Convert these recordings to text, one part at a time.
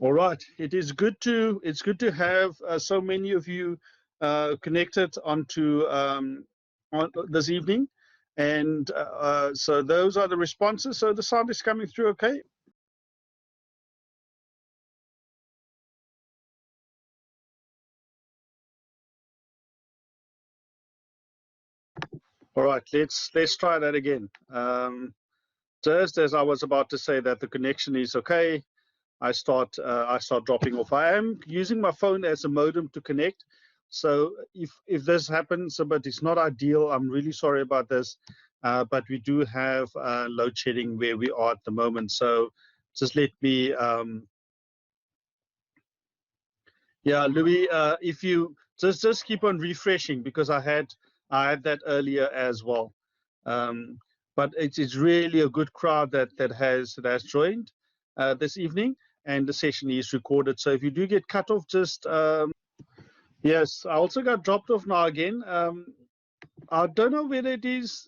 All right. It's good to have so many of you connected onto on this evening, and so those are the responses. So the sound is coming through, okay? All right. Let's try that again. Just as I was about to say that the connection is okay, I start dropping off. I am using my phone as a modem to connect. So if this happens, but it's not ideal, I'm really sorry about this. But we do have load shedding where we are at the moment. So just let me, yeah, Louis, if you just keep on refreshing because I had that earlier as well. Um, but it's really a good crowd that has joined this evening, and the session is recorded. So if you do get cut off, just yes, I also got dropped off now again. I don't know whether it is.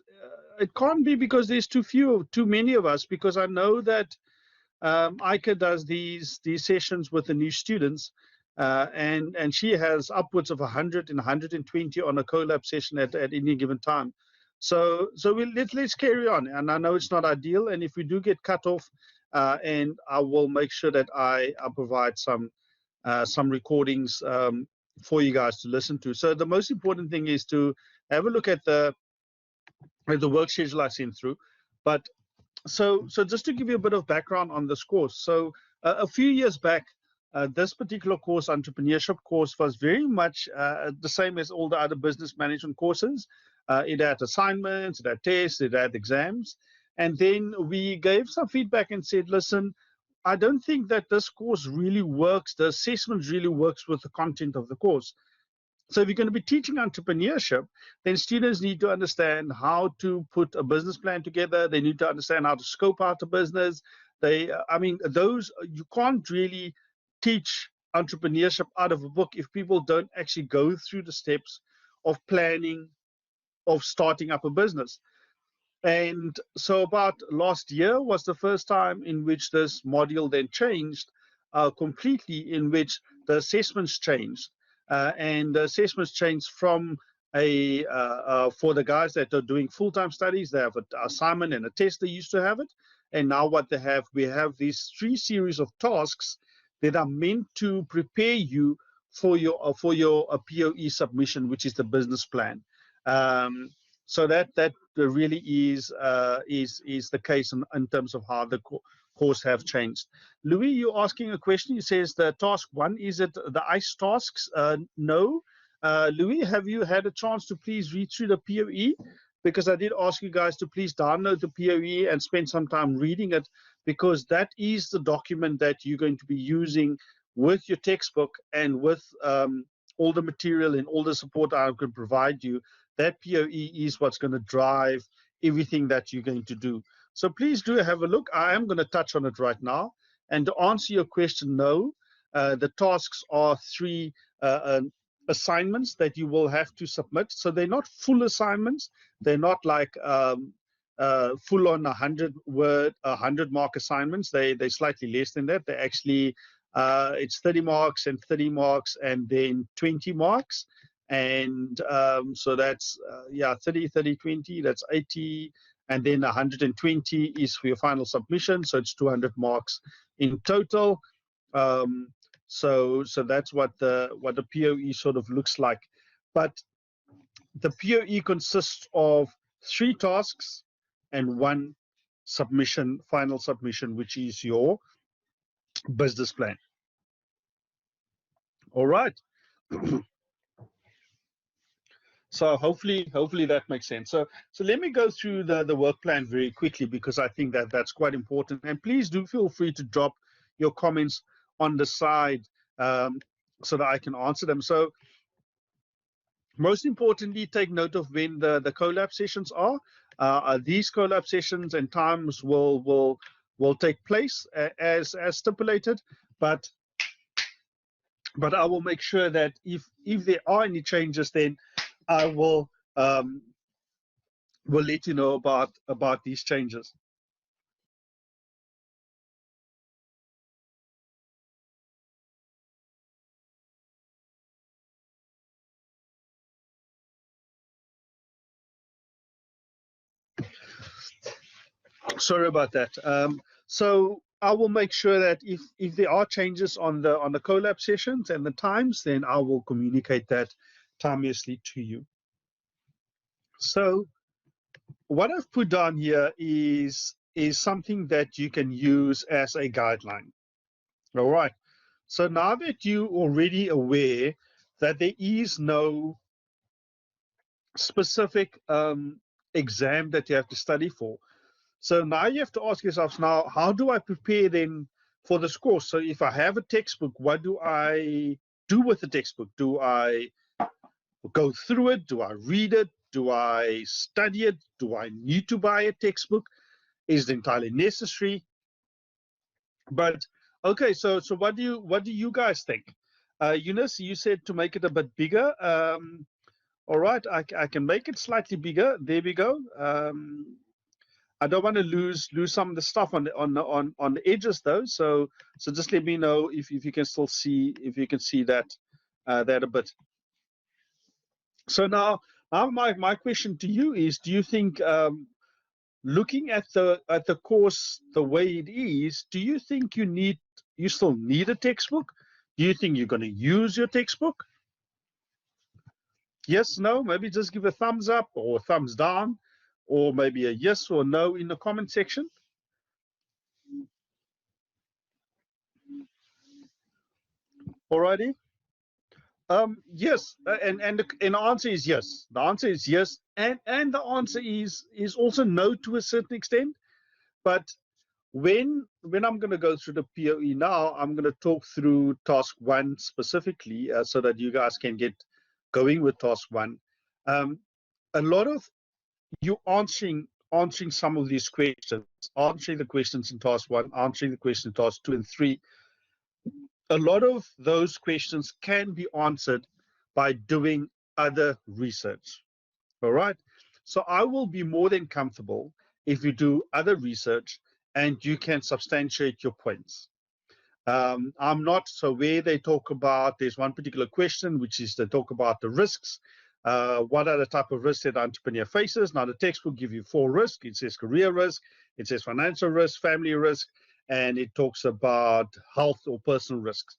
It can't be because there's too many of us. Because I know that Ika does these sessions with the new students, and she has upwards of 100 and 120 on a collab session at any given time. So let's carry on. And I know it's not ideal, and if we do get cut off, and I will make sure that I provide some recordings for you guys to listen to. So the most important thing is to have a look at the work schedule I sent through, but so just to give you a bit of background on this course. So a few years back, this particular course, entrepreneurship course, was very much the same as all the other business management courses. It had assignments, it had tests, it had exams. And then we gave some feedback and said, listen, I don't think that this course really works. The assessment really works with the content of the course. So if you're going to be teaching entrepreneurship, then students need to understand how to put a business plan together. They need to understand how to scope out a business. I mean, those you can't really teach entrepreneurship out of a book if people don't actually go through the steps of planning, of starting up a business. And so about last year was the first time in which this module then changed completely, in which the assessments changed. And the assessments changed from for the guys that are doing full-time studies, they have an assignment and a test. They used to have it. And now what they have, we have these 3 series of tasks that are meant to prepare you for your POE submission, which is the business plan. So that really is the case in terms of how the course have changed. Louis, you're asking a question. He says the task 1, is it the ICE tasks? No. Louis, have you had a chance to please read through the POE? Because I did ask you guys to please download the POE and spend some time reading it, because that is the document that you're going to be using with your textbook and with all the material and all the support I can provide you. That POE is what's going to drive everything that you're going to do. So please do have a look. I am going to touch on it right now. And to answer your question, no, the tasks are 3 assignments that you will have to submit. So they're not full assignments. They're not like full on 100 mark assignments. They're slightly less than that. They actually it's 30 marks and 30 marks and then 20 marks. And so that's 30, 30, 20, that's 80, and then 120 is for your final submission, so it's 200 marks in total. So that's what the POE sort of looks like. But the POE consists of 3 tasks and 1 submission, final submission, which is your business plan. All right. So hopefully that makes sense. So let me go through the work plan very quickly, because I think that's quite important. And please do feel free to drop your comments on the side so that I can answer them. So most importantly, take note of when the collab sessions are. These collab sessions and times will take place as stipulated, but I will make sure that if there are any changes, then I will let you know about these changes. Sorry about that. So I will make sure that if there are changes on the collab sessions and the times, then I will communicate that timelessly to you. So what I've put down here is something that you can use as a guideline. All right. So now that you're already aware that there is no specific exam that you have to study for, so now you have to ask yourselves, now, how do I prepare then for this course? So if I have a textbook, what do I do with the textbook? Do I go through it? Do I read it? Do I study it? Do I need to buy a textbook? Is it entirely necessary? But okay, so what do you guys think? Eunice, you said to make it a bit bigger. All right, I can make it slightly bigger. There we go. I don't want to lose some of the stuff on the edges though. So just let me know if you can still see, if you can see that that a bit. So now my question to you is, do you think looking at the course the way it is, do you think you still need a textbook? Do you think you're going to use your textbook? Yes, no, maybe just give a thumbs up or a thumbs down, or maybe a yes or no in the comment section. Alrighty. Yes, and the answer is yes. The answer is yes, and the answer is also no to a certain extent. But when I'm going to go through the POE now, I'm going to talk through task 1 specifically, so that you guys can get going with task 1. A lot of you answering some of these questions, answering the questions in task 1, answering the questions in task 2 and 3. A lot of those questions can be answered by doing other research. All right. So I will be more than comfortable if you do other research and you can substantiate your points. I'm not, so where they talk about, there's one particular question, which is they talk about the risks. What are the type of risks that the entrepreneur faces? Now the text will give you 4 risks. It says career risk, it says financial risk, family risk, and it talks about health or personal risks.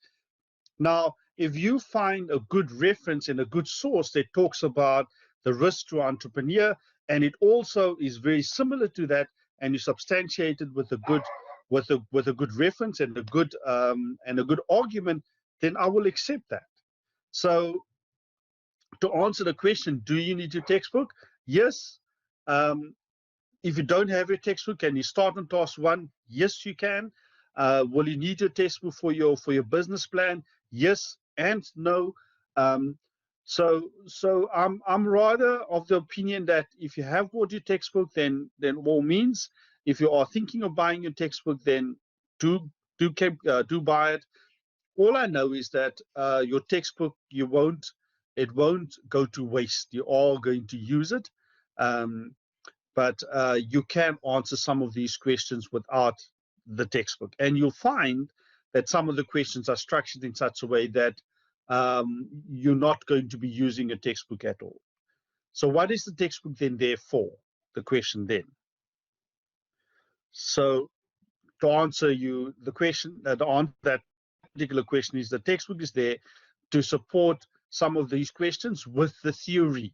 Now, if you find a good reference and a good source that talks about the risk to entrepreneur, and it also is very similar to that, and you substantiate it with a good reference and a good argument, then I will accept that. So, to answer the question, do you need your textbook? Yes. If you don't have your textbook and you start on task 1, yes, you can. Will you need your textbook for your business plan? Yes and no. So I'm rather of the opinion that if you have bought your textbook, then all means. If you are thinking of buying your textbook, then do buy it. All I know is that your textbook, it won't go to waste. You are going to use it. But you can answer some of these questions without the textbook. And you'll find that some of the questions are structured in such a way that you're not going to be using a textbook at all. So what is the textbook then there for? The question then. So to answer you, the question, the answer to that particular question is the textbook is there to support some of these questions with the theory.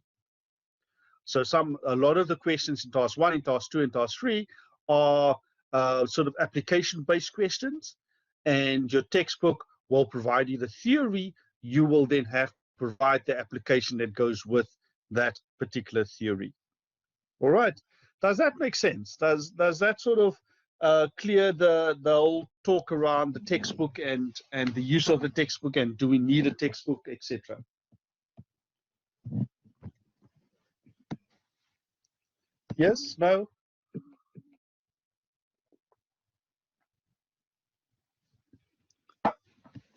So a lot of the questions in task 1, in task 2, and task 3 are sort of application-based questions, and your textbook will provide you the theory. You will then have to provide the application that goes with that particular theory. All right. Does that make sense? Does that sort of clear the whole talk around the textbook and the use of the textbook, and do we need a textbook, etc.? Yes? No?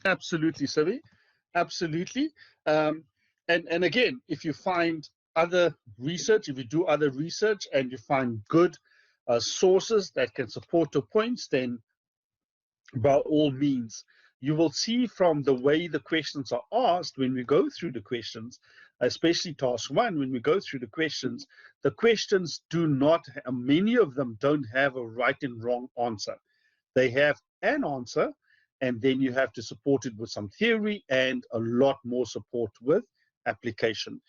Absolutely, Savi. Absolutely. And again, if you find other research, if you do other research and you find good sources that can support your points, then by all means, you will see from the way the questions are asked when we go through the questions especially task 1, when we go through the questions do not, many of them don't have a right and wrong answer. They have an answer, and then you have to support it with some theory and a lot more support with application.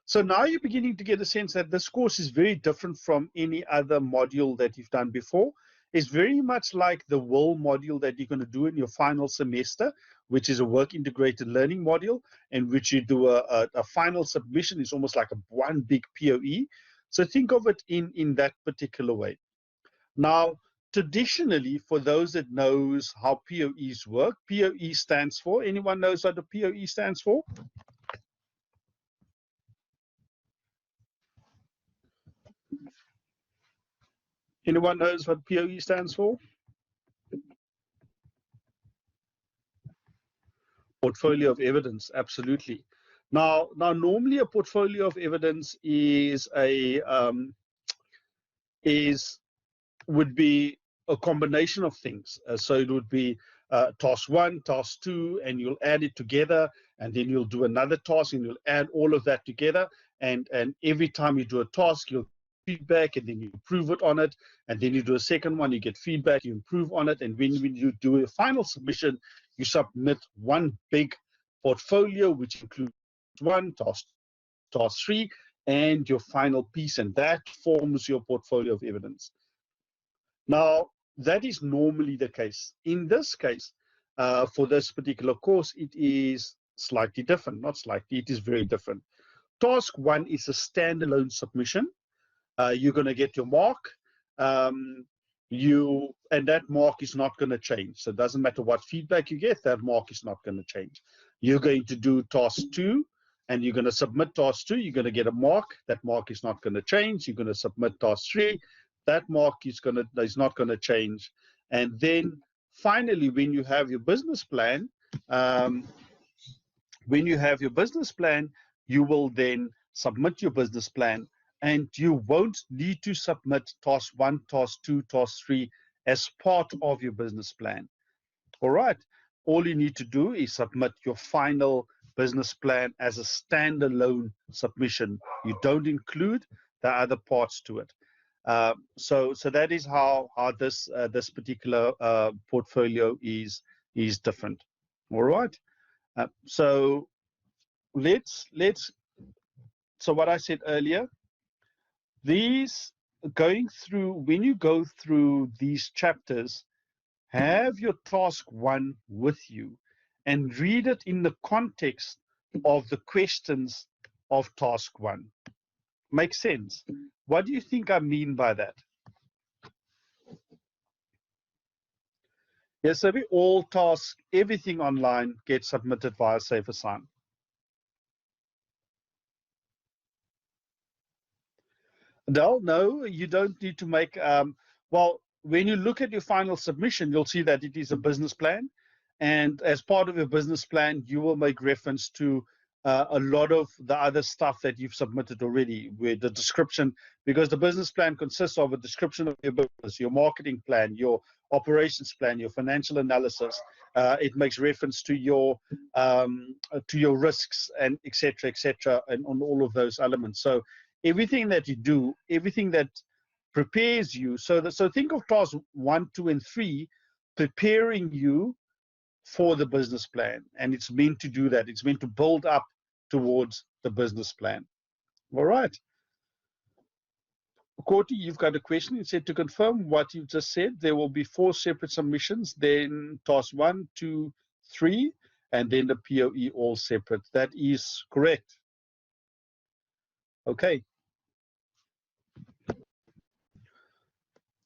So now you're beginning to get a sense that this course is very different from any other module that you've done before. It's very much like the WIL module that you're going to do in your final semester, which is a work integrated learning module, in which you do a final submission. It's almost like one big POE. So think of it in that particular way. Now, traditionally, for those that knows how POEs work, POE stands for, anyone knows what the POE stands for? Anyone knows what POE stands for? Portfolio of evidence, absolutely. Now, normally a portfolio of evidence would be a combination of things. So it would be task 1, task 2, and you'll add it together, and then you'll do another task, and you'll add all of that together. And every time you do a task, you'll feedback, and then you improve it on it, and then you do a second one, you get feedback, you improve on it, and when you do a final submission, you submit one big portfolio, which includes 1, task 3, and your final piece, and that forms your portfolio of evidence. Now, that is normally the case. In this case, for this particular course, it is slightly different. Not slightly, it is very different. Task 1 is a standalone submission. You're going to get your mark, and that mark is not going to change. So it doesn't matter what feedback you get, that mark is not going to change. You're going to do task 2, and you're going to submit task 2. You're going to get a mark. That mark is not going to change. You're going to submit task 3. That mark is not going to change. And then finally, when you have your business plan, you will then submit your business plan, and you won't need to submit task 1, task 2, task 3 as part of your business plan. All right. All you need to do is submit your final business plan as a standalone submission. You don't include the other parts to it. So that is how this particular portfolio is different. All right. So what I said earlier, when you go through these chapters, have your task 1 with you and read it in the context of the questions of task 1. Makes sense? What do you think I mean by that? Yes, so all tasks, everything online gets submitted via Safe Assign. No, you don't need to make, well, when you look at your final submission, you'll see that it is a business plan. And as part of your business plan, you will make reference to a lot of the other stuff that you've submitted already with the description, because the business plan consists of a description of your business, your marketing plan, your operations plan, your financial analysis. It makes reference to your risks and et cetera, and on all of those elements. So everything that you do, everything that prepares you, so think of tasks 1, 2, and 3 preparing you for the business plan, and it's meant to do that. It's meant to build up towards the business plan. All right. Courtney, you've got a question. You said, to confirm what you've just said, there will be 4 separate submissions, then task 1, 2, 3, and then the POE all separate. That is correct. Okay.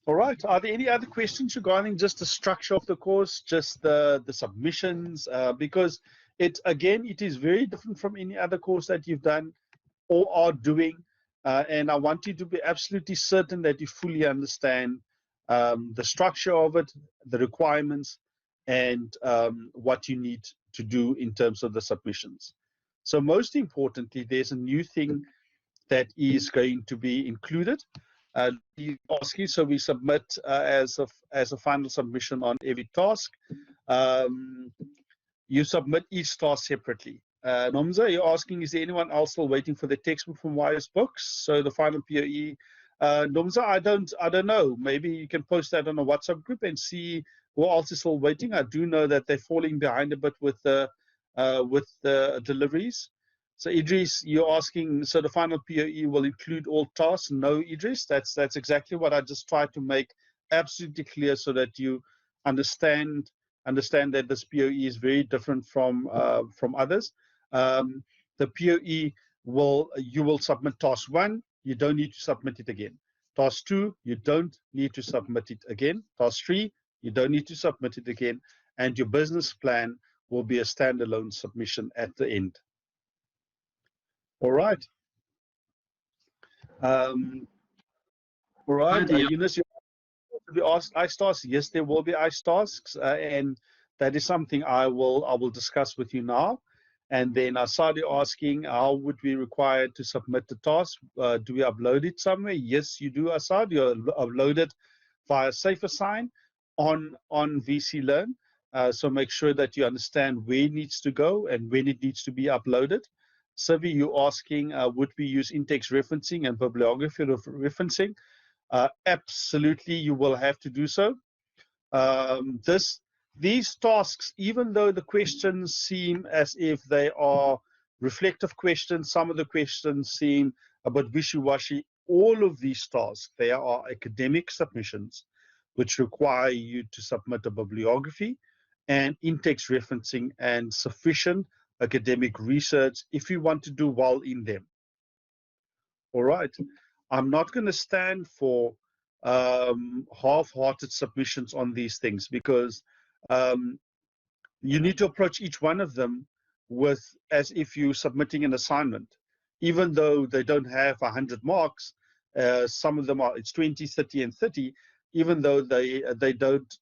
All right. Are there any other questions regarding just the structure of the course, just the submissions? Because it is very different from any other course that you've done or are doing. And I want you to be absolutely certain that you fully understand the structure of it, the requirements, and what you need to do in terms of the submissions. So most importantly, there's a new thing that is going to be included. So we submit as a final submission on every task. You submit each task separately. Nomza, you're asking, is there anyone else still waiting for the textbook from Wise Books? So the final POE. Nomza, I don't know. Maybe you can post that on a WhatsApp group and see who else is still waiting. I do know that they're falling behind a bit with the deliveries. So Idris, you're asking, so the final POE will include all tasks? No, Idris, that's exactly what I just tried to make absolutely clear so that you understand that this POE is very different from others. The POE you will submit task 1, you don't need to submit it again. Task 2, you don't need to submit it again. Task 3, you don't need to submit it again. And your business plan will be a standalone submission at the end. All right. All right. Eunice, you asked ice tasks. Yes, there will be ice tasks, and that is something I will discuss with you now. And then Asadi asking, how would we require to submit the task? Do we upload it somewhere? Yes, you do, Asad. You upload it via SafeAssign on VC Learn. So make sure that you understand where it needs to go and when it needs to be uploaded. Savi, you asking, would we use in-text referencing and bibliography referencing? Absolutely, you will have to do so. These tasks, even though the questions seem as if they are reflective questions, some of the questions seem a bit wishy-washy, all of these tasks, they are academic submissions which require you to submit a bibliography and in-text referencing and sufficient academic research if you want to do well in them. All right. I'm not going to stand for half-hearted submissions on these things because you need to approach each one of them with as if you're submitting an assignment. Even though they don't have 100 marks, some of them are, it's 20, 30, and 30. Even though they don't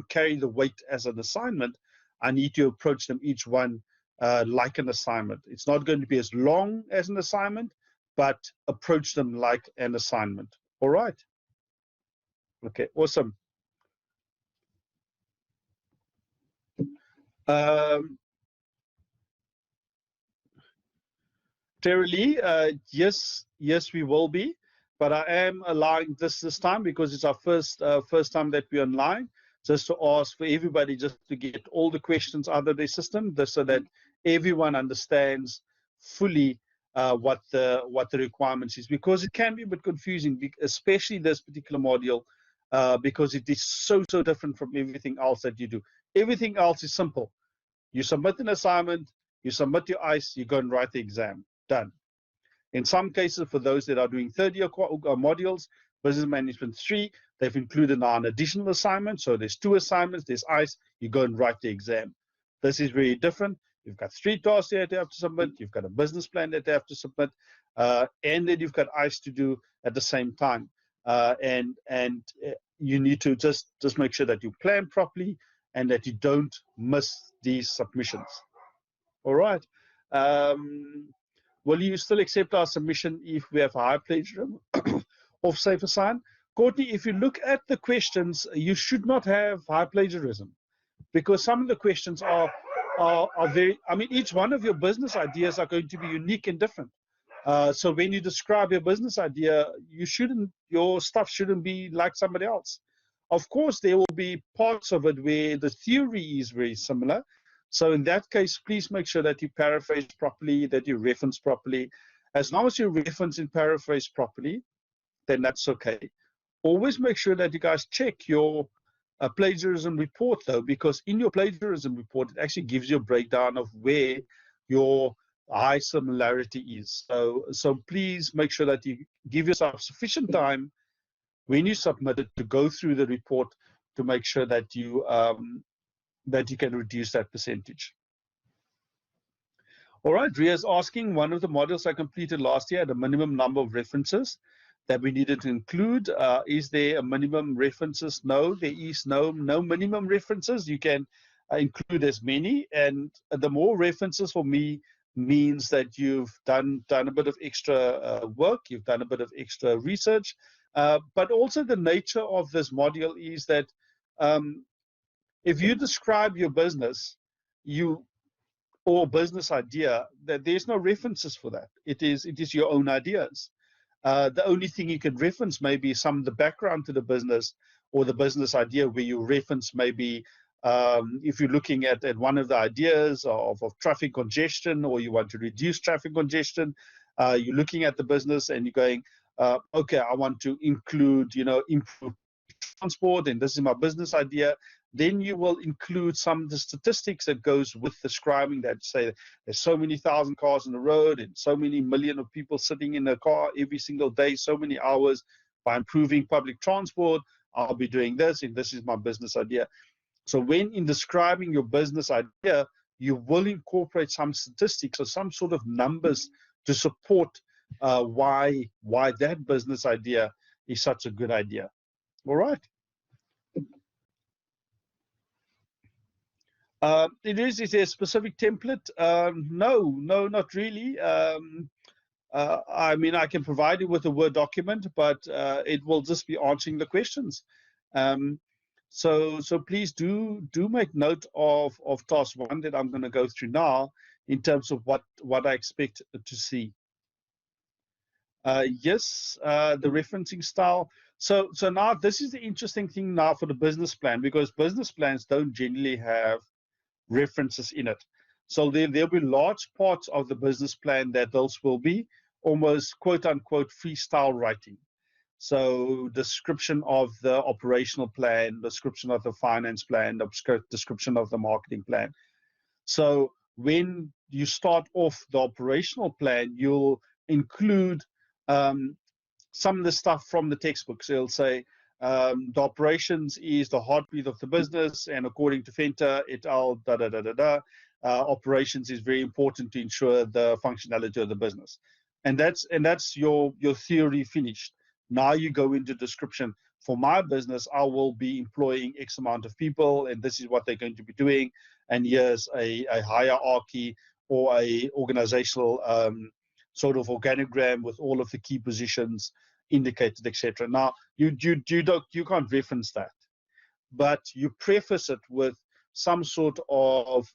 carry the weight as an assignment, I need to approach them each one like an assignment. It's not going to be as long as an assignment, but approach them like an assignment. All right. Okay, awesome. Terry Lee, yes, we will be, but I am allowing this time because it's our first time that we're online, just to ask for everybody just to get all the questions out of their system, just so that everyone understands fully what the requirements is, because it can be a bit confusing, especially this particular module, because it is so different from everything else that you do. Everything else is simple. You submit an assignment, you submit your ICE, you go and write the exam. Done. In some cases, for those that are doing third-year modules, Business Management 3, they've included now an additional assignment. So there's 2 assignments, there's ICE, you go and write the exam. This is very different. You've got 3 tasks that you have to submit, you've got a business plan that you have to submit, and then you've got ICE to do at the same time. And you need to just make sure that you plan properly and that you don't miss these submissions. All right. Will you still accept our submission if we have high plagiarism of SafeAssign? Courtney, if you look at the questions, you should not have high plagiarism, because some of the questions are very, I mean, each one of your business ideas are going to be unique and different. So when you describe your business idea, your stuff shouldn't be like somebody else. Of course, there will be parts of it where the theory is very similar. So in that case, please make sure that you paraphrase properly, that you reference properly. As long as you reference and paraphrase properly, then that's okay. Always make sure that you guys check your plagiarism report, though, because in your plagiarism report, it actually gives you a breakdown of where your high similarity is. So please make sure that you give yourself sufficient time when you submit it to go through the report to make sure that you can reduce that percentage. All right, Ria's asking, one of the modules I completed last year had a minimum number of references that we needed to include. Is there a minimum references? No, there is no minimum references. You can include as many, and the more references for me means that you've done a bit of extra work, you've done a bit of extra research, but also the nature of this module is that if you describe your business, you or business idea, that there's no references for that. It is your own ideas. The only thing you can reference maybe some of the background to the business or the business idea, where you reference maybe if you're looking at one of the ideas of traffic congestion, or you want to reduce traffic congestion, you're looking at the business and you're going, okay, I want to include, improve transport, and this is my business idea. Then you will include some of the statistics that goes with describing that. Say there's so many thousand cars on the road and so many million of people sitting in a car every single day, so many hours. By improving public transport, I'll be doing this, and this is my business idea. So when in describing your business idea, you will incorporate some statistics or some sort of numbers to support why that business idea is such a good idea. All right. Is there a specific template? No, not really. I mean, I can provide you with a Word document, but it will just be answering the questions. So please do make note of task 1 that I'm going to go through now in terms of what I expect to see. Yes, the referencing style. So now this is the interesting thing now for the business plan, because business plans don't generally have references in it. So there'll be large parts of the business plan that those will be almost quote unquote freestyle writing. So description of the operational plan, description of the finance plan, description of the marketing plan. So when you start off the operational plan, you'll include some of the stuff from the textbooks. So it'll say the operations is the heartbeat of the business, and according to Fenter et al. Operations is very important to ensure the functionality of the business, and that's your theory finished. Now you go into description. For my business, I will be employing X amount of people, and this is what they're going to be doing. And here's a hierarchy or a organizational sort of organogram with all of the key positions indicated, etc. Now you can't reference that, but you preface it with some sort of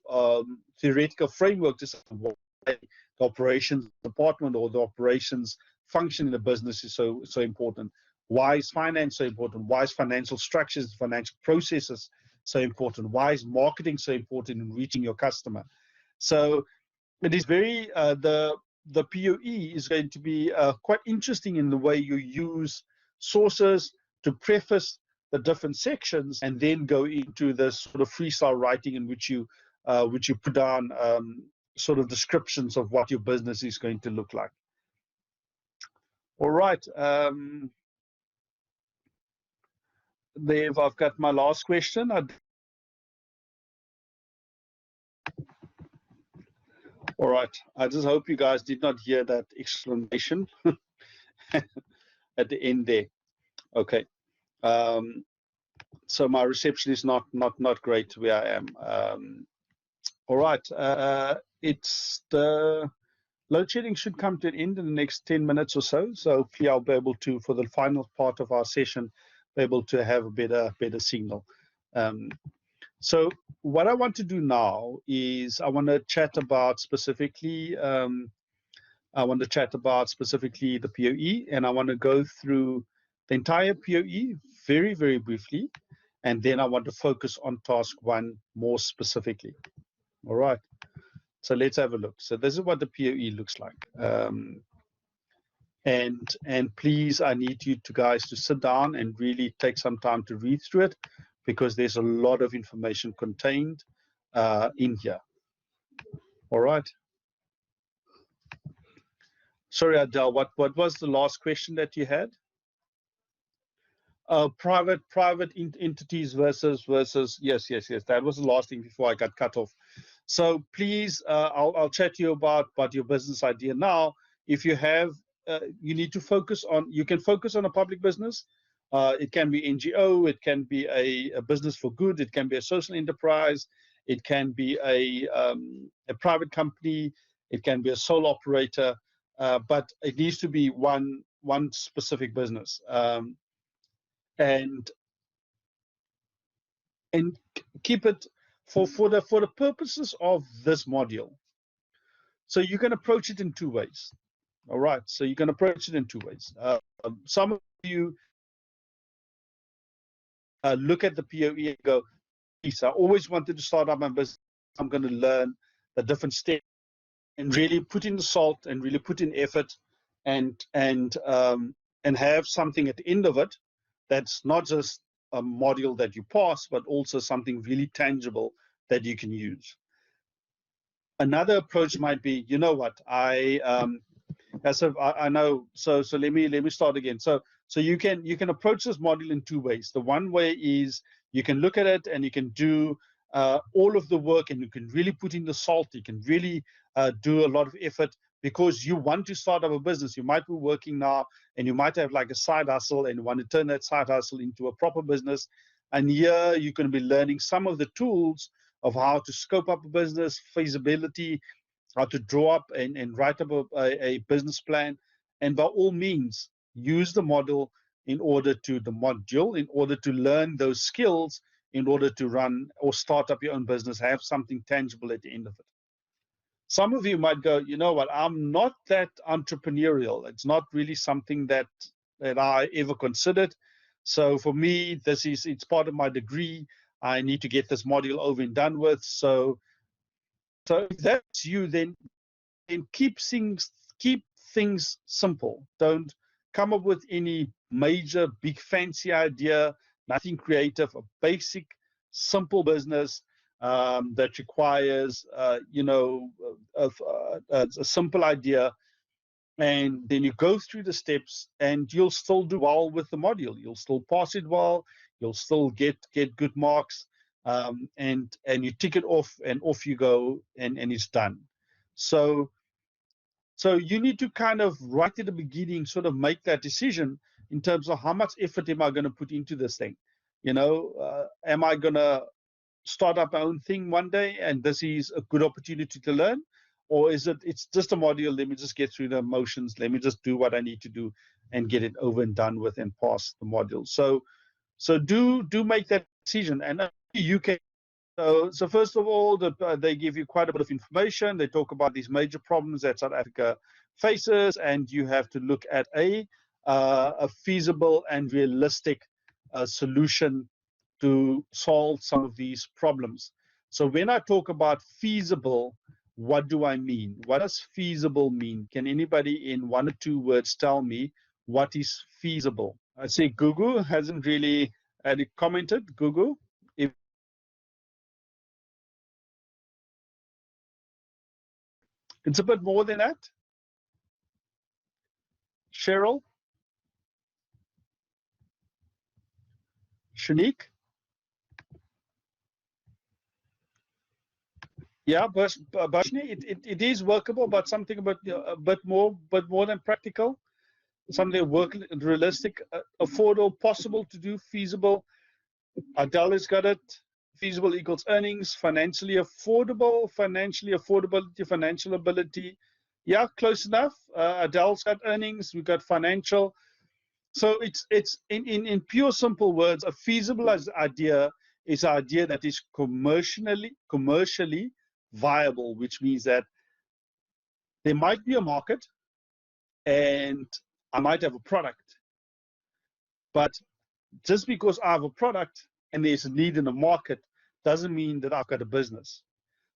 theoretical framework to say why the operations department or the operations function in the business is so important. Why is finance so important? Why is financial structures, financial processes so important? Why is marketing so important in reaching your customer? So it is very the POE is going to be quite interesting in the way you use sources to preface the different sections, and then go into the sort of freestyle writing in which you put down sort of descriptions of what your business is going to look like. All right. There, I've got my last question. All right. I just hope you guys did not hear that exclamation at the end there. Okay. So my reception is not great where I am. All right. It's the load shedding should come to an end in the next 10 minutes or so. So hopefully I'll be able to, for the final part of our session, be able to have a better signal. So what I want to do now is I want to chat about specifically the POE, and I want to go through the entire POE very, very briefly, and then I want to focus on task 1 more specifically. All right. So let's have a look. So this is what the POE looks like. And please, I need you guys to sit down and really take some time to read through it, because there's a lot of information contained in here. All right. Sorry, Adele, what was the last question that you had? Private entities versus yes. That was the last thing before I got cut off. So please, I'll chat to you about your business idea now. If you have, you need to focus on. You can focus on a public business. It can be NGO. It can be a business for good. It can be a social enterprise. It can be a private company. It can be a sole operator. But it needs to be one specific business. And keep it for the purposes of this module, so you can approach it in two ways. All right, so you can approach it in two ways. Some of you look at the POE and go, "Geez, I always wanted to start up my business. I'm going to learn the different steps and really put in the salt and really put in effort and have something at the end of it that's not just a module that you pass, but also something really tangible that you can use." Another approach might be, you know what, I know. So let me start again. So you can approach this module in two ways. The one way is you can look at it and you can do all of the work, and you can really put in the salt. You can really do a lot of effort because you want to start up a business. You might be working now and you might have like a side hustle and you want to turn that side hustle into a proper business. And here you're going to be learning some of the tools of how to scope up a business, feasibility, how to draw up and write up a business plan. And by all means, use the module in order to learn those skills in order to run or start up your own business, have something tangible at the end of it. Some of you might go, you know what, I'm not that entrepreneurial. It's not really something that I ever considered. So for me, it's part of my degree. I need to get this module over and done with. So if that's you, then keep things simple. Don't come up with any major, big, fancy idea. Nothing creative. A basic, simple business that requires, a simple idea, and then you go through the steps, and you'll still do well with the module. You'll still pass it well. You'll still get good marks, and you tick it off, and off you go, and it's done. So you need to kind of right at the beginning sort of make that decision in terms of how much effort am I going to put into this thing. Am I going to start up my own thing one day and this is a good opportunity to learn? Or it's just a module, let me just get through the motions, let me just do what I need to do and get it over and done with and pass the module. So do make that decision. And you can. So first of all, they give you quite a bit of information. They talk about these major problems that South Africa faces, and you have to look at a feasible and realistic solution to solve some of these problems. So when I talk about feasible, what do I mean? What does feasible mean? Can anybody in one or two words tell me what is feasible? I see Gugu hasn't really commented. Gugu, if it's a bit more than that. Cheryl? Shanique? Yeah, Bashni, it is workable, but something about a bit more than practical. Something realistic, affordable, possible to do, feasible. Adele has got it. Feasible equals earnings, financially affordable, financially affordability, financial ability. Yeah, close enough. Adele's got earnings, we've got financial. So it's in pure simple words, a feasible idea is an idea that is commercially viable, which means that there might be a market and I might have a product, but just because I have a product and there's a need in the market doesn't mean that I've got a business.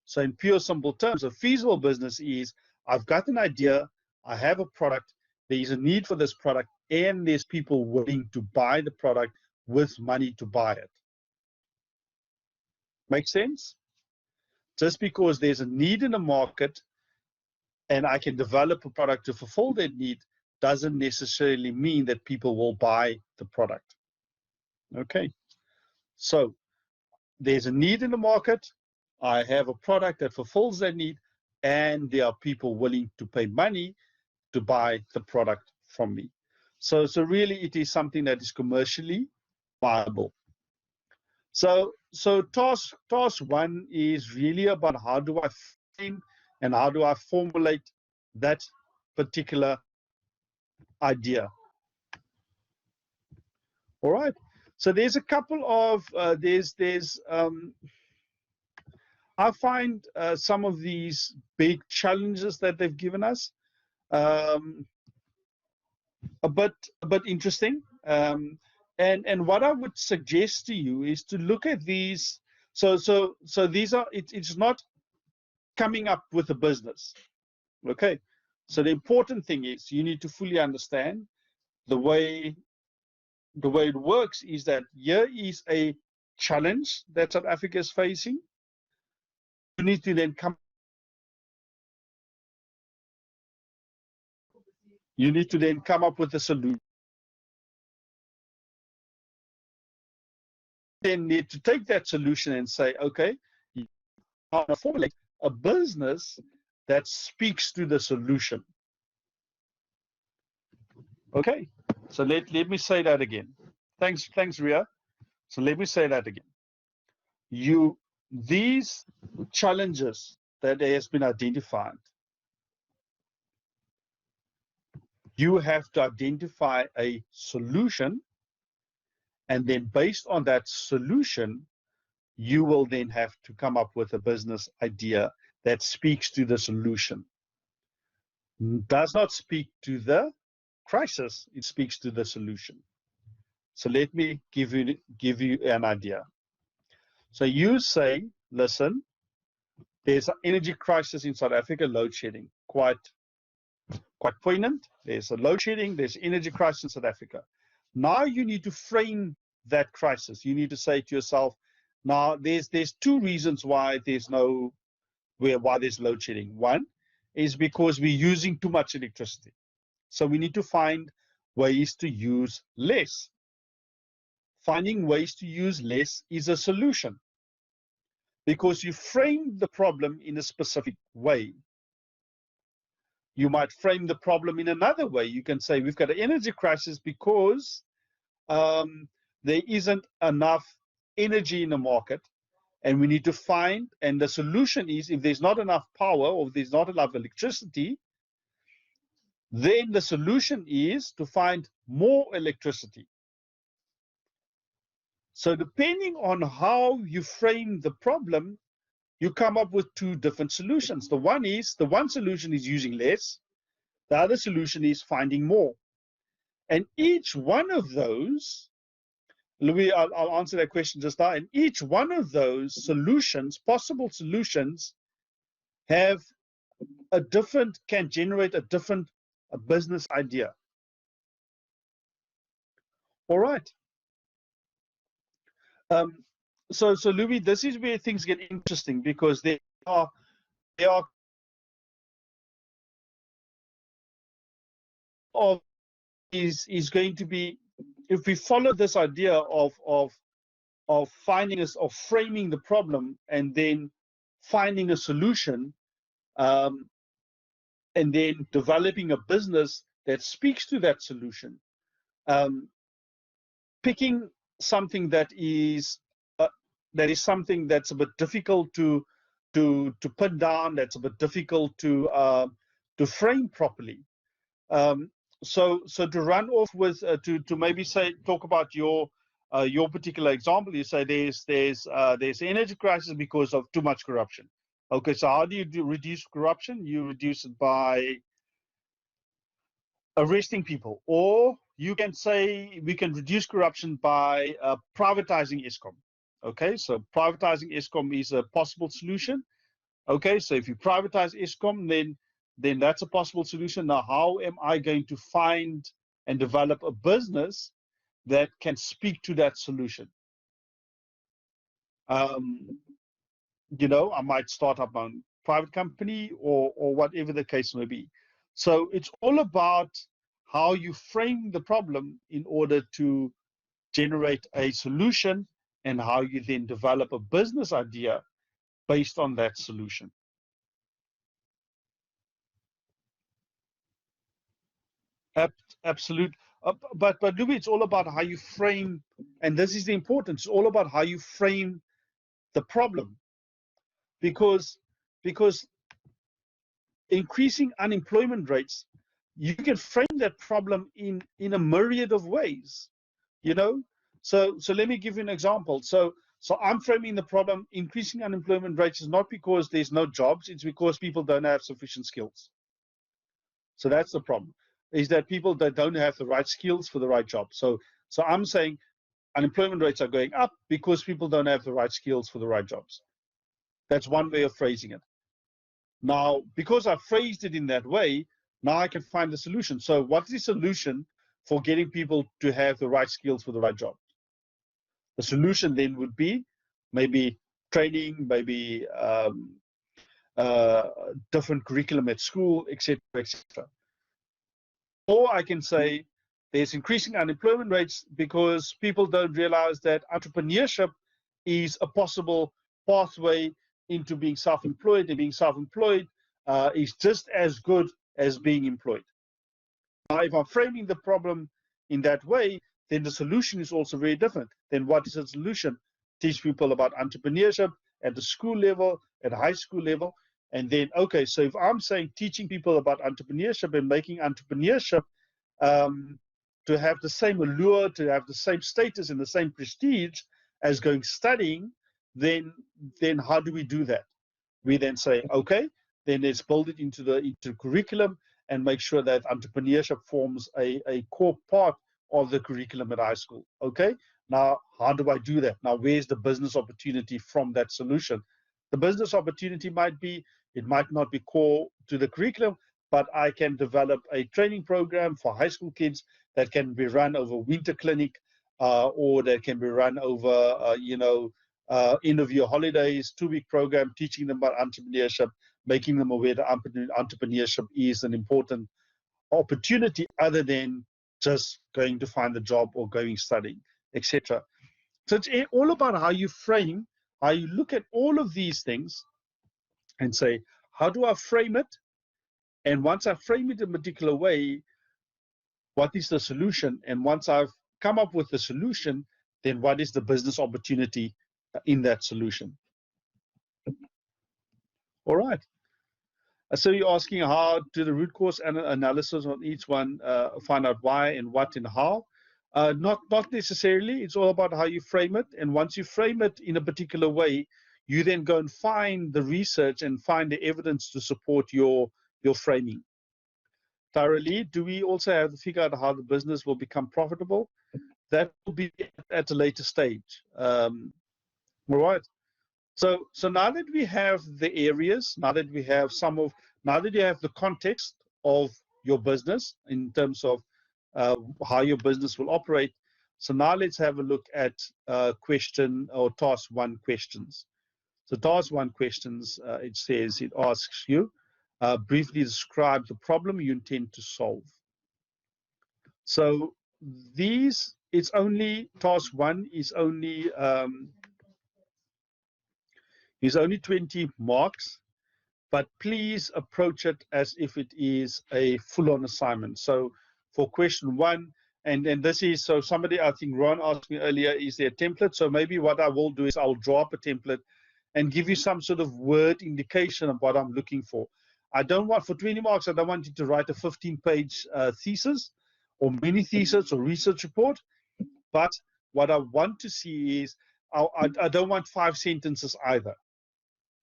So in pure simple terms, a feasible business is I've got an idea, I have a product, there's a need for this product, and there's people willing to buy the product with money to buy it. Make sense? Just because there's a need in the market and I can develop a product to fulfill that need doesn't necessarily mean that people will buy the product. Okay, so there's a need in the market, I have a product that fulfills that need, and there are people willing to pay money to buy the product from me. So really it is something that is commercially viable. So task one is really about how do I frame and how do I formulate that particular idea. All right. So there's a couple of I find some of these big challenges that they've given us um, a bit interesting. And what I would suggest to you is to look at these. So these are it's not coming up with a business. Okay. So the important thing is you need to fully understand the way it works is that here is a challenge that South Africa is facing. You need to then come up with a solution. Then need to take that solution and say, okay, you want to formulate a business that speaks to the solution. Okay, so let me say that again. Thanks, Ria. So let me say that again. These challenges that has been identified, you have to identify a solution, and then based on that solution, you will then have to come up with a business idea that speaks to the solution. Does not speak to the crisis, it speaks to the solution. So let me give you an idea. So you say, listen, there's an energy crisis in South Africa, load shedding, quite poignant. There's a load shedding, there's energy crisis in South Africa. Now you need to frame that crisis. You need to say to yourself, now there's two reasons why there's load shedding. One is because we're using too much electricity. So we need to find ways to use less. Finding ways to use less is a solution because you frame the problem in a specific way. You might frame the problem in another way. You can say we've got an energy crisis because there isn't enough energy in the market, and we need to find, and the solution is if there's not enough power or if there's not enough electricity, then the solution is to find more electricity. So depending on how you frame the problem, you come up with two different solutions. The one solution is using less. The other solution is finding more. And each one of those, Louis, I'll answer that question just now. And each one of those solutions, possible solutions, can generate a different business idea. All right. So Louis, this is where things get interesting because there are is going to be, if we follow this idea of framing the problem and then finding a solution, and then developing a business that speaks to that solution, picking something that is something that's a bit difficult to pin down, that's a bit difficult to frame properly. So to run off with to maybe talk about your particular example, you say there's energy crisis because of too much corruption. Okay, so how do you reduce corruption? You reduce it by arresting people, or you can say we can reduce corruption by privatizing Eskom. Okay, so privatizing Eskom is a possible solution. Okay, so if you privatize Eskom, then that's a possible solution. Now, how am I going to find and develop a business that can speak to that solution? You know, I might start up my own private company or whatever the case may be. So it's all about how you frame the problem in order to generate a solution and how you then develop a business idea based on that solution. Absolute. But Louis, it's all about how you frame, and this is the importance. It's all about how you frame the problem, because increasing unemployment rates, you can frame that problem in a myriad of ways. You know, so let me give you an example. So So I'm framing the problem, increasing unemployment rates is not because there's no jobs, it's because people don't have sufficient skills. So that's the problem, is that people that don't have the right skills for the right job. So I'm saying unemployment rates are going up because people don't have the right skills for the right jobs. That's one way of phrasing it. Now, because I phrased it in that way, now I can find the solution. So what's the solution for getting people to have the right skills for the right job? The solution then would be maybe training, maybe different curriculum at school, etc., etc. Or I can say there's increasing unemployment rates because people don't realize that entrepreneurship is a possible pathway into being self-employed, and being self-employed is just as good as being employed. Now, if I'm framing the problem in that way, then the solution is also very different. Then what is the solution? Teach people about entrepreneurship at the school level, at high school level, and then, okay, so if I'm saying teaching people about entrepreneurship and making entrepreneurship to have the same allure, to have the same status and the same prestige as going studying, then how do we do that? We then say, okay, then let's build it into curriculum and make sure that entrepreneurship forms a core part of the curriculum at high school. Okay, now how do I do that? Now where's the business opportunity from that solution? The business opportunity might not be core to the curriculum, but I can develop a training program for high school kids that can be run over winter clinic, or that can be run over end of year holidays, 2-week program, teaching them about entrepreneurship, making them aware that entrepreneurship is an important opportunity other than just going to find a job or going studying, etc. So it's all about how you frame, how you look at all of these things and say, how do I frame it? And once I frame it in a particular way, what is the solution? And once I've come up with the solution, then what is the business opportunity in that solution? All right. So you're asking how to the root cause analysis on each one, find out why and what and how. Not necessarily. It's all about how you frame it. And once you frame it in a particular way, you then go and find the research and find the evidence to support your framing. Thoroughly, do we also have to figure out how the business will become profitable? That will be at a later stage. All right. So now that we have the areas, now that you have the context of your business in terms of how your business will operate. So now let's have a look at question or task 1 questions. So task 1 questions, it asks you, briefly describe the problem you intend to solve. So task 1 is only 20 marks, but please approach it as if it is a full-on assignment. So for question 1, and this is, so somebody, I think Ron asked me earlier, is there a template? So maybe what I will do is I'll draw up a template and give you some sort of word indication of what I'm looking for. I don't want, for 20 marks, I don't want you to write a 15-page thesis or mini thesis or research report, but what I want to see is, I don't want 5 sentences either.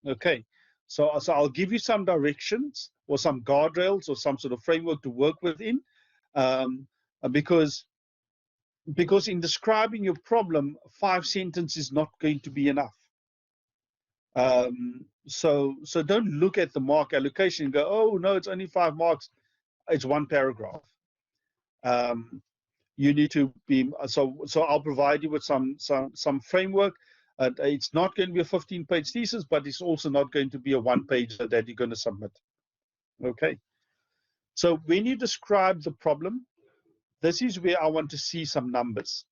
Okay, so I'll give you some directions or some guardrails or some sort of framework to work within, because in describing your problem, 5 sentences is not going to be enough. So don't look at the mark allocation and go, oh no, it's only 5 marks. It's 1 paragraph. You need to be, so I'll provide you with some framework. It's not going to be a 15-page thesis, but it's also not going to be a 1-page that you're going to submit. Okay. So when you describe the problem, this is where I want to see some numbers.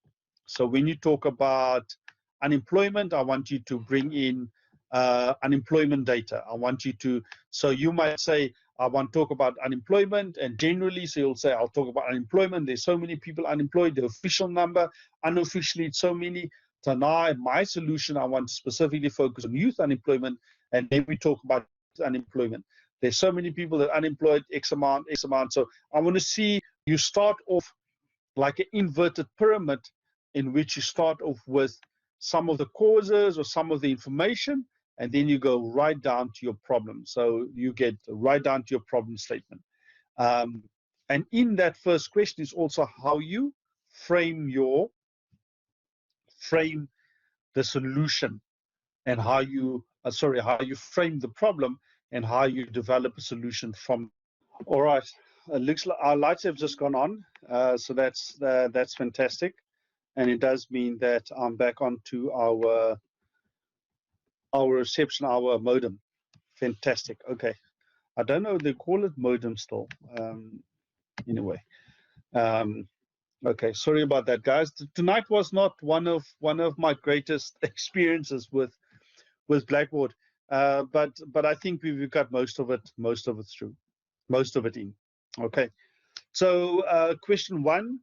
So when you talk about unemployment, I want you to bring in unemployment data. I want you to, so you might say, I want to talk about unemployment, and generally, so you'll say, I'll talk about unemployment. There's so many people unemployed, the official number, unofficially, it's so many. So now in my solution, I want to specifically focus on youth unemployment, and then we talk about unemployment. There's so many people that are unemployed, X amount. So I want to see you start off like an inverted pyramid in which you start off with some of the causes or some of the information, and then you go right down to your problem. So you get right down to your problem statement. And in that first question is also how you frame the solution, and how you how you frame the problem, and how you develop a solution from. All right, it looks like our lights have just gone on, so that's fantastic, and it does mean that I'm back onto our reception, our modem. Fantastic. Okay, I don't know if they call it modem still. Anyway, okay, sorry about that, guys. Tonight was not one of my greatest experiences with Blackboard, but I think we've got most of it through, most of it in. Okay, so question one,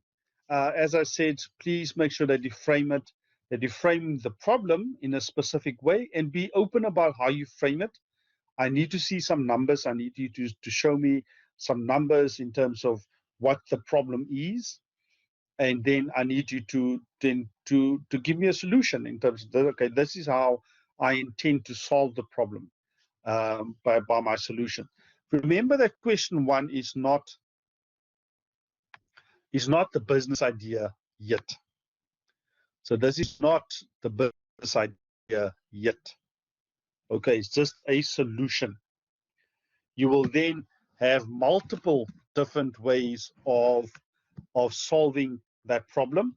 as I said, please make sure that you frame it, that you frame the problem in a specific way, and be open about how you frame it. I need to see some numbers. I need you to show me some numbers in terms of what the problem is, and then I need you to give me a solution in terms of, okay, this is how I intend to solve the problem by my solution. Remember that question one is not the business idea yet. So this is not the business idea yet. Okay, it's just a solution. You will then have multiple different ways of solving that problem,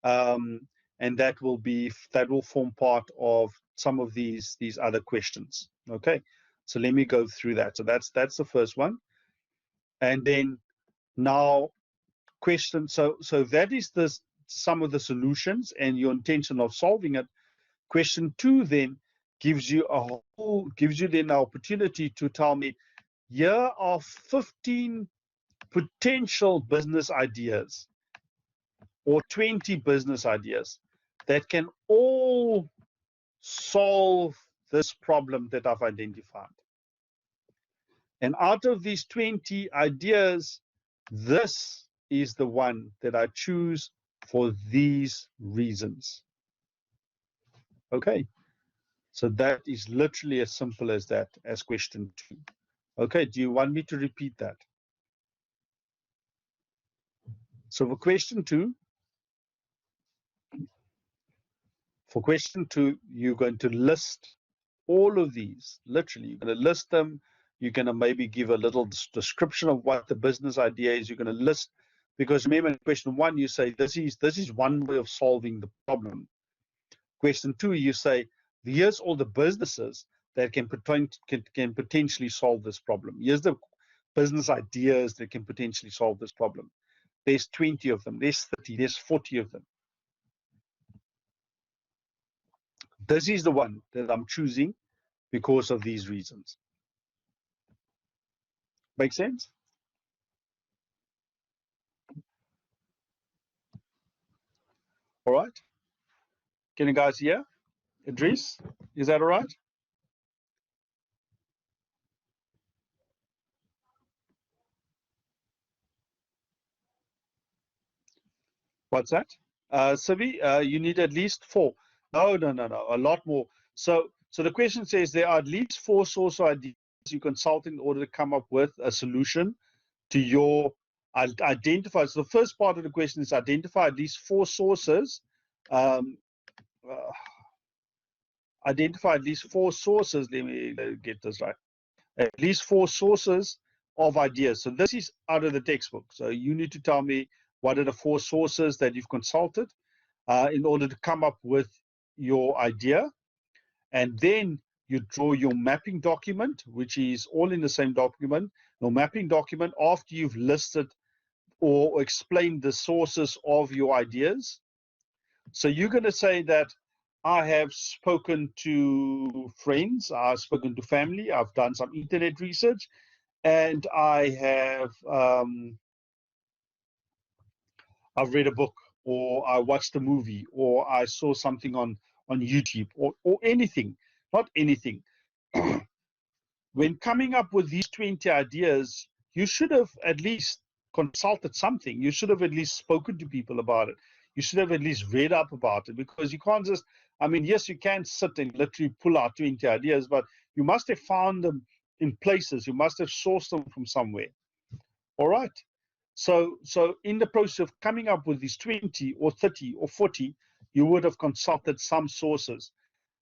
and that will form part of some of these other questions. Okay, so let me go through that. So that's the first one, and then now question. So that is some of the solutions and your intention of solving it. Question two then gives you then the opportunity to tell me, here are 15 potential business ideas or 20 business ideas that can all solve this problem that I've identified. And out of these 20 ideas, this is the one that I choose for these reasons. Okay, so that is literally as simple as that, as question two. Okay, do you want me to repeat that? So for question two, you're going to list all of these. Literally, you're going to list them. You're going to maybe give a little description of what the business idea is. You're going to list, because remember in question one, you say this is one way of solving the problem. Question two, you say, here's all the businesses that can potentially solve this problem. Here's the business ideas that can potentially solve this problem. There's 20 of them. There's 30. There's 40 of them. This is the one that I'm choosing because of these reasons. Make sense? All right. Can you guys hear? Idris, is that all right? What's that? Sivi, you need at least 4. No, a lot more. So the question says there are at least 4 source ideas you consult in order to come up with a solution to your identify. So the first part of the question is identify at least 4 sources. Identify at least 4 sources. Let me get this right. At least 4 sources of ideas. So this is out of the textbook. So you need to tell me what are the 4 sources that you've consulted in order to come up with your idea. And then you draw your mapping document, which is all in the same document. Your mapping document, after you've listed or explained the sources of your ideas. So you're going to say that I have spoken to friends, I've spoken to family, I've done some internet research, and I have I've read a book, or I watched a movie, or I saw something on YouTube, or anything, not anything. When coming up with these 20 ideas, you should have at least consulted something. You should have at least spoken to people about it. you should have at least read up about it, because you can't just, I mean, yes, you can sit and literally pull out 20 ideas, but you must have found them in places. You must have sourced them from somewhere. All right. So in the process of coming up with these 20 or 30 or 40, you would have consulted some sources,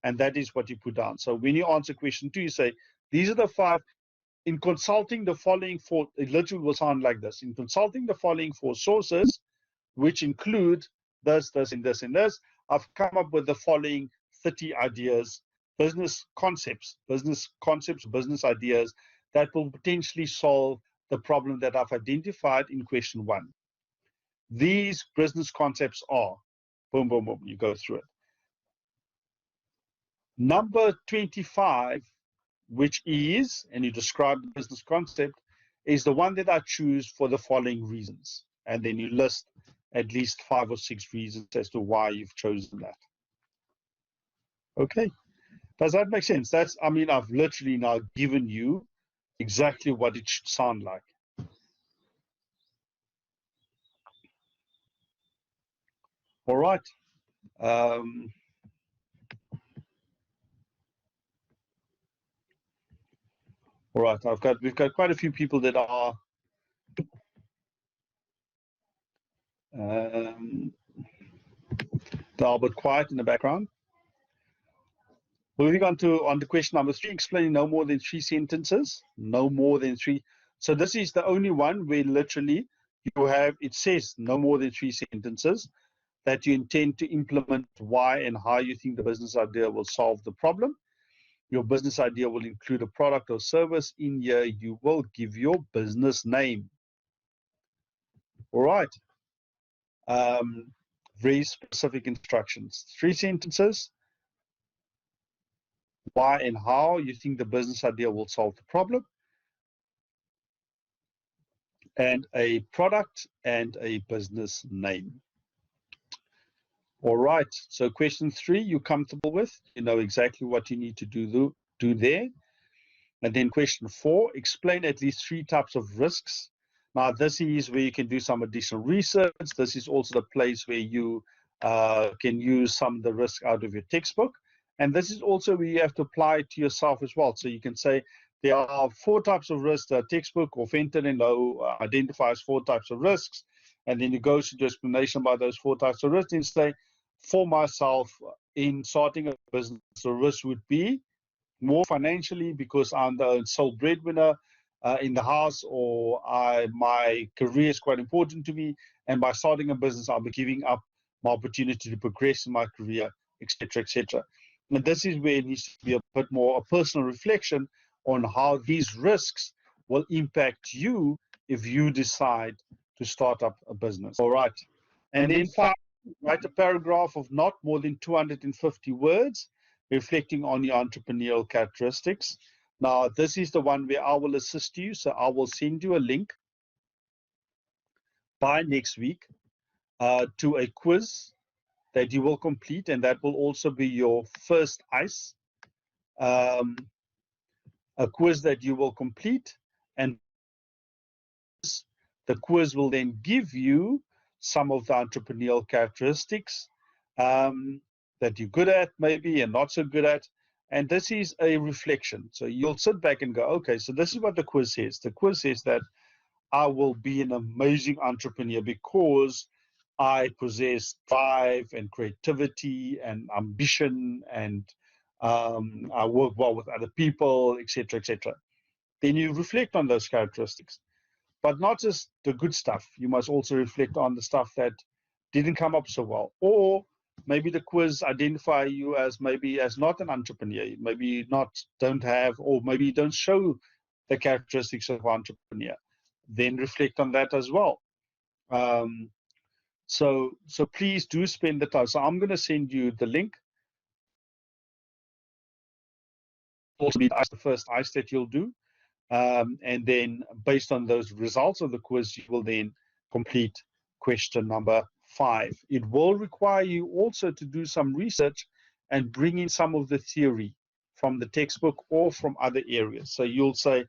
and that is what you put down. So when you answer question 2, you say, these are the 5. In consulting the following 4, it literally will sound like this. In consulting the following 4 sources, which include this, this, and this, and this, I've come up with the following 30 ideas, business concepts, business ideas that will potentially solve the problem that I've identified in question 1. These business concepts are, boom, boom, boom, you go through it. Number 25, which is, and you describe the business concept, is the one that I choose for the following reasons. And then you list at least 5 or 6 reasons as to why you've chosen that. Okay. Does that make sense? That's, I mean, I've literally now given you exactly what it should sound like. All right. All right. We've got quite a few people that are a bit quiet in the background. Moving on to question number 3, explaining no more than 3 sentences. No more than 3. So this is the only one where literally you have, it says no more than 3 sentences that you intend to implement why and how you think the business idea will solve the problem. Your business idea will include a product or service. In here, you will give your business name. All right. Very specific instructions. 3 sentences. Why and how you think the business idea will solve the problem. And a product and a business name. All right. So question 3, you're comfortable with. You know exactly what you need to do there. And then question 4, explain at least 3 types of risks. Now, this is where you can do some additional research. This is also the place where you can use some of the risk out of your textbook. And this is also where you have to apply it to yourself as well. So you can say there are 4 types of risks. The textbook or Fenton and Lowe identifies 4 types of risks. And then you go to the explanation about those 4 types of risks and say, for myself, in starting a business, the risk would be more financially because I'm the sole breadwinner in the house, or my career is quite important to me, and by starting a business, I'll be giving up my opportunity to progress in my career, etc., etc. And this is where it needs to be a bit more a personal reflection on how these risks will impact you if you decide to start up a business. All right. And then finally, write a paragraph of not more than 250 words, reflecting on your entrepreneurial characteristics. Now, this is the one where I will assist you. So I will send you a link by next week to a quiz that you will complete, and that will also be your first ICE. A quiz that you will complete, and the quiz will then give you some of the entrepreneurial characteristics that you're good at, maybe, and not so good at. And this is a reflection. So you'll sit back and go, okay, so this is what the quiz says. The quiz says that I will be an amazing entrepreneur because I possess drive and creativity and ambition, and I work well with other people, etc., etc. Then you reflect on those characteristics, but not just the good stuff. You must also reflect on the stuff that didn't come up so well, or maybe the quiz identify you as maybe as not an entrepreneur. Maybe you don't have, or maybe you don't show the characteristics of an entrepreneur. Then reflect on that as well. So please do spend the time. So I'm going to send you the link. Also be the first ICE that you'll do. And then based on those results of the quiz, you will then complete question number 5. It will require you also to do some research and bring in some of the theory from the textbook or from other areas. So you'll say,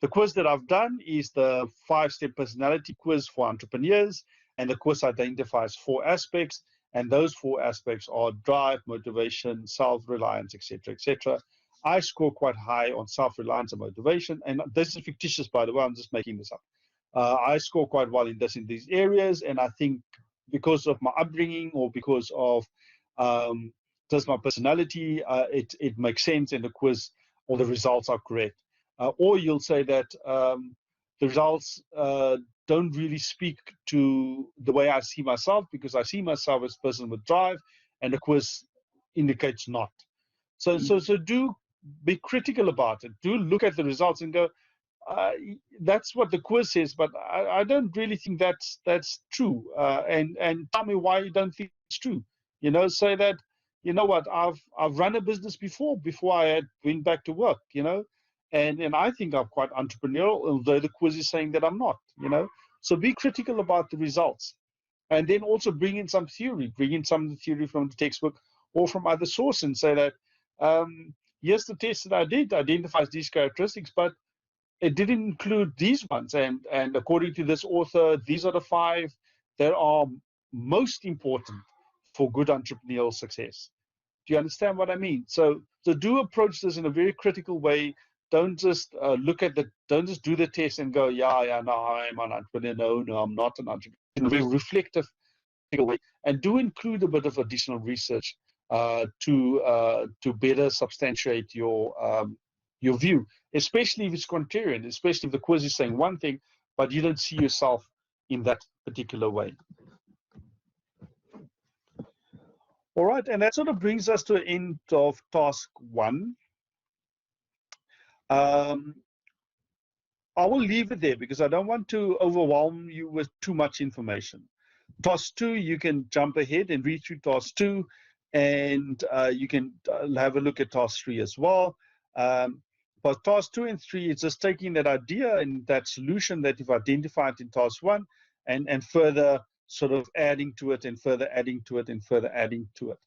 the quiz that I've done is the 5-step personality quiz for entrepreneurs, And the quiz identifies 4 aspects, and those 4 aspects are drive, motivation, self-reliance, etc., etc. I score quite high on self-reliance and motivation, and this is fictitious, by the way. I'm just making this up. I score quite well in these areas, and I think because of my upbringing or because of just my personality, it makes sense, and the quiz or the results are correct. Or you'll say that the results don't really speak to the way I see myself, because I see myself as a person with drive, and the quiz indicates not. So do be critical about it. Do look at the results and go, that's what the quiz says, but I don't really think that's true. And tell me why you don't think it's true. Say that, you know what, I've run a business before I had went back to work. And I think I'm quite entrepreneurial, although the quiz is saying that I'm not. So be critical about the results, and then also bring in some theory, some of the theory from the textbook or from other sources, and say that yes, the test that I did identifies these characteristics, but it didn't include these ones, and according to this author, these are the 5 that are most important for good entrepreneurial success. Do you understand what I mean? So do approach this in a very critical way. Don't just don't just do the test and go, yeah, no, I'm an entrepreneur. No, I'm not an entrepreneur. In a very reflective way, and do include a bit of additional research to better substantiate your view, especially if it's contrarian, especially if the quiz is saying one thing, but you don't see yourself in that particular way. All right, and that sort of brings us to the end of task 1. I will leave it there because I don't want to overwhelm you with too much information. Task 2, you can jump ahead and read through task 2, and you can have a look at task 3 as well. But task 2 and 3 is just taking that idea and that solution that you've identified in task 1 and further sort of adding to it and further adding to it and further adding to it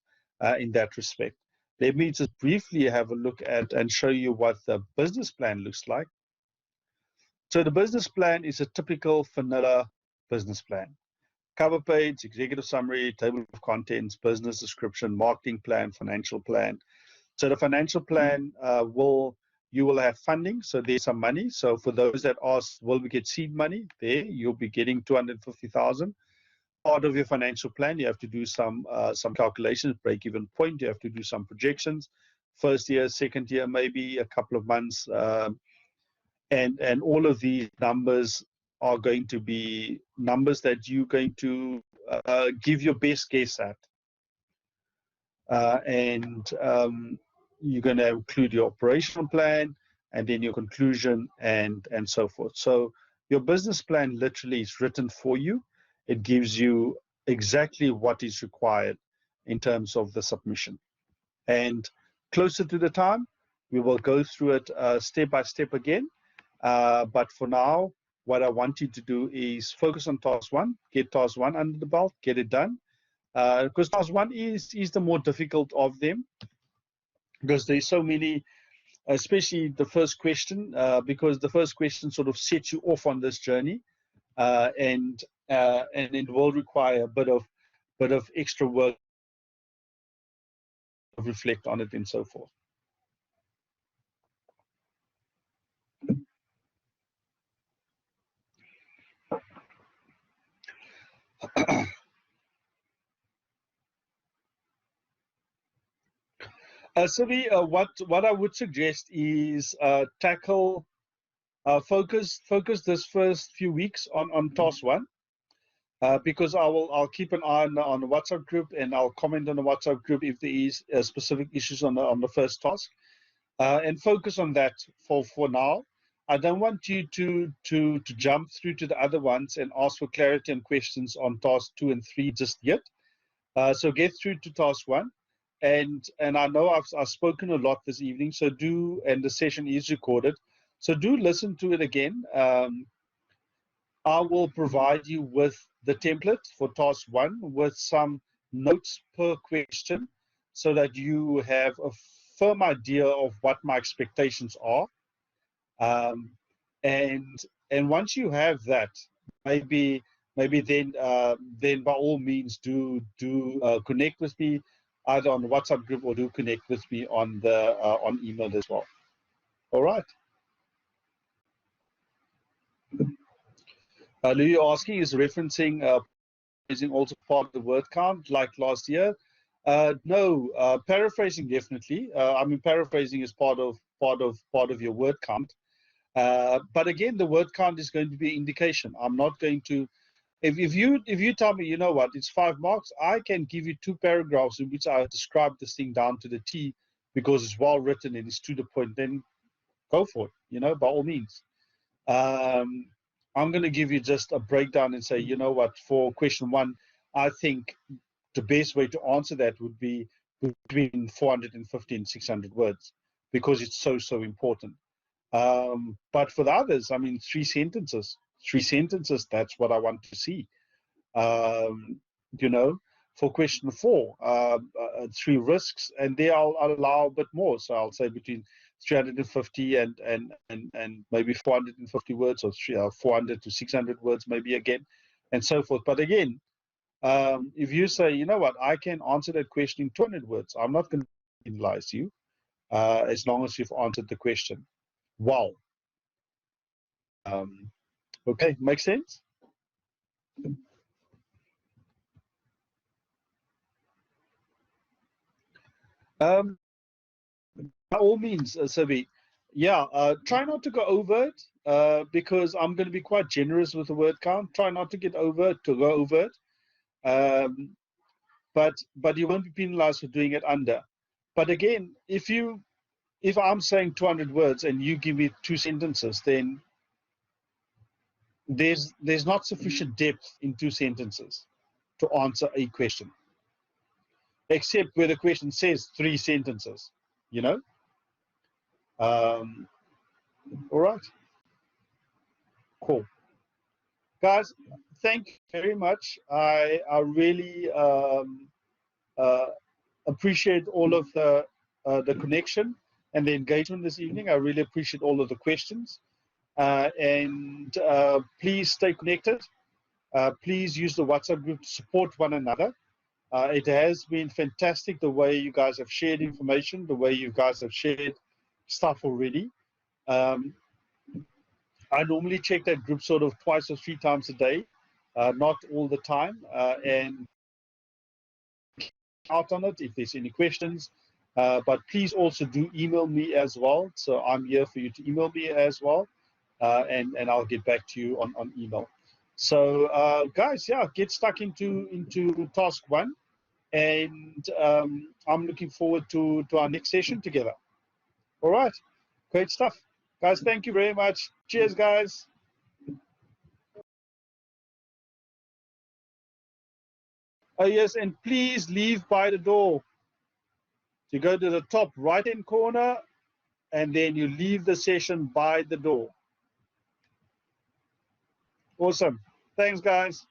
in that respect. Let me just briefly have a look at and show you what the business plan looks like. So the business plan is a typical vanilla business plan. Cover page, executive summary, table of contents, business description, marketing plan, financial plan. So the financial plan you will have funding, so there's some money. So for those that ask, will we get seed money? There, you'll be getting 250,000. Part of your financial plan, you have to do some calculations, break-even point. You have to do some projections. First year, second year, maybe a couple of months, and all of these numbers are going to be numbers that you're going to give your best guess at. You're going to include your operational plan and then your conclusion and so forth. So your business plan literally is written for you. It gives you exactly what is required in terms of the submission. And closer to the time, we will go through it step by step again. But for now, what I want you to do is focus on task 1, get task 1 under the belt, get it done. Because task 1 is the more difficult of them, because there's so many, especially the first question, because the first question sort of sets you off on this journey, and it will require a bit of extra work to reflect on it and so forth. Sylvie, what I would suggest is focus this first few weeks on task 1, because I'll keep an eye on the WhatsApp group, and I'll comment on the WhatsApp group if there is specific issues on the first task, and focus on that for now. I don't want you to jump through to the other ones and ask for clarity and questions on task 2 and 3 just yet. So get through to task 1. And I know I've spoken a lot this evening, so and the session is recorded, so do listen to it again. I will provide you with the template for task 1 with some notes per question, so that you have a firm idea of what my expectations are. And once you have that, maybe maybe then by all means do connect with me either on the WhatsApp group or do connect with me on the on email as well. All right. Louis asking, is referencing paraphrasing also part of the word count like last year? No, paraphrasing definitely. I mean, paraphrasing is part of your word count. But again, the word count is going to be an indication. I'm not going to. If you tell me, you know what, it's 5 marks, I can give you 2 paragraphs in which I describe this thing down to the T because it's well written and it's to the point. Then go for it. You know, by all means. I'm going to give you just a breakdown and say, you know what, for question 1, I think the best way to answer that would be between 450 and 600 words because it's so important. But for the others, I mean, 3 sentences. 3 sentences, that's what I want to see. You know, for question 4, 3 risks, and there I'll allow a bit more. So I'll say between 350 and maybe 450 words, or 400 to 600 words, maybe again, and so forth. But again, if you say, you know what, I can answer that question in 200 words, I'm not going to penalize you as long as you've answered the question. Wow. Okay, makes sense? By all means, Sabi, yeah, try not to go over it because I'm going to be quite generous with the word count. Try not to go over it. But you won't be penalized for doing it under. But again, if I'm saying 200 words and you give me 2 sentences, then there's not sufficient depth in 2 sentences to answer a question, except where the question says 3 sentences, you know. All right, cool, guys. Thank you very much. I really appreciate all of the connection and the engagement this evening. I really appreciate all of the questions. And please stay connected. Please use the WhatsApp group to support one another. It has been fantastic the way you guys have shared information, the way you guys have shared stuff already. I normally check that group sort of 2 or 3 times a day, not all the time, and out on it if there's any questions. But please also do email me as well. So I'm here for you to email me as well, and I'll get back to you on email. So guys, yeah, get stuck into task 1, and I'm looking forward to our next session together. All right, great stuff, guys. Thank you very much. Cheers, guys. Oh yes, and please leave by the door. You go to the top right-hand corner, and then you leave the session by the door. Awesome. Thanks, guys.